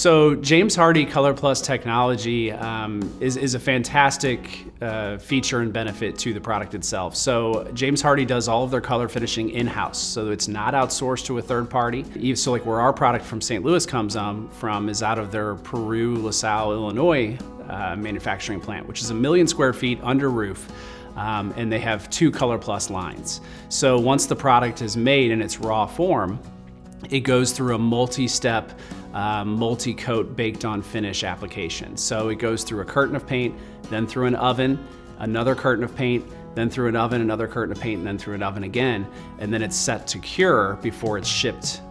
So James Hardie ColorPlus technology is a fantastic feature and benefit to the product itself. So James Hardie does all of their color finishing in-house, so it's not outsourced to a third party. So like where our product from St. Louis comes from is out of their Peru, LaSalle, Illinois manufacturing plant, which is 1 million square feet under roof. And they have 2 ColorPlus lines. So once the product is made in its raw form, it goes through a multi-step, multi-coat baked on finish application. So it goes through a curtain of paint, then through an oven, another curtain of paint, then through an oven, another curtain of paint, and then through an oven again. And then it's set to cure before it's shipped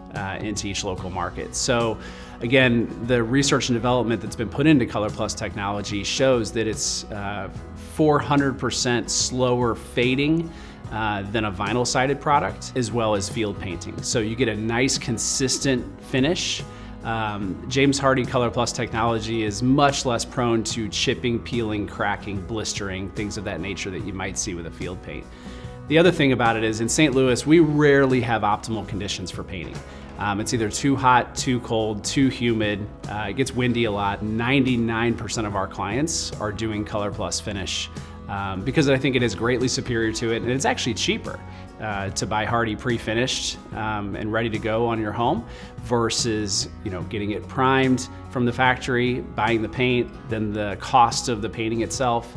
into each local market. So again, the research and development that's been put into ColorPlus technology shows that it's 400% slower fading than a vinyl sided product, as well as field painting. So you get a nice consistent finish. James Hardie ColorPlus technology is much less prone to chipping, peeling, cracking, blistering, things of that nature that you might see with a field paint. The other thing about it is in St. Louis, we rarely have optimal conditions for painting. It's either too hot, too cold, too humid. It gets windy a lot. 99% of our clients are doing ColorPlus finish because I think it is greatly superior to it, and it's actually cheaper to buy Hardie pre-finished and ready to go on your home versus getting it primed from the factory, buying the paint, then the cost of the painting itself.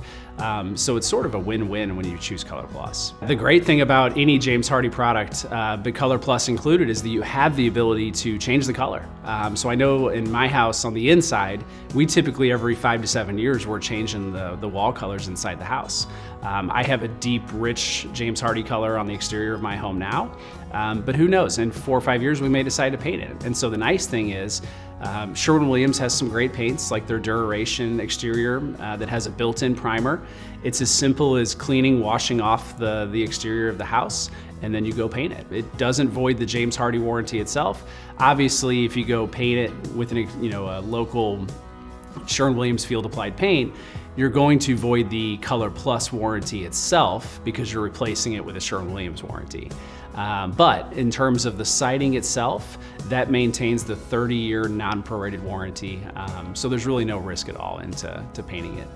So it's sort of a win-win when you choose ColorPlus. The great thing about any James Hardie product, but ColorPlus included, is that you have the ability to change the color. So I know in my house on the inside, we typically every 5 to 7 years we're changing the wall colors inside the house. I have a deep, rich James Hardie color on the exterior of my home now, but who knows, in 4 or 5 years we may decide to paint it. And so the nice thing is, Sherwin-Williams has some great paints like their Duration exterior that has a built-in primer. It's as simple as cleaning, washing off the exterior of the house, and then you go paint it. It doesn't void the James Hardie warranty itself. Obviously, if you go paint it with a local Sherwin-Williams field applied paint, you're going to void the ColorPlus warranty itself because you're replacing it with a Sherwin-Williams warranty. But in terms of the siding itself, that maintains the 30-year non-prorated warranty. So there's really no risk at all into painting it.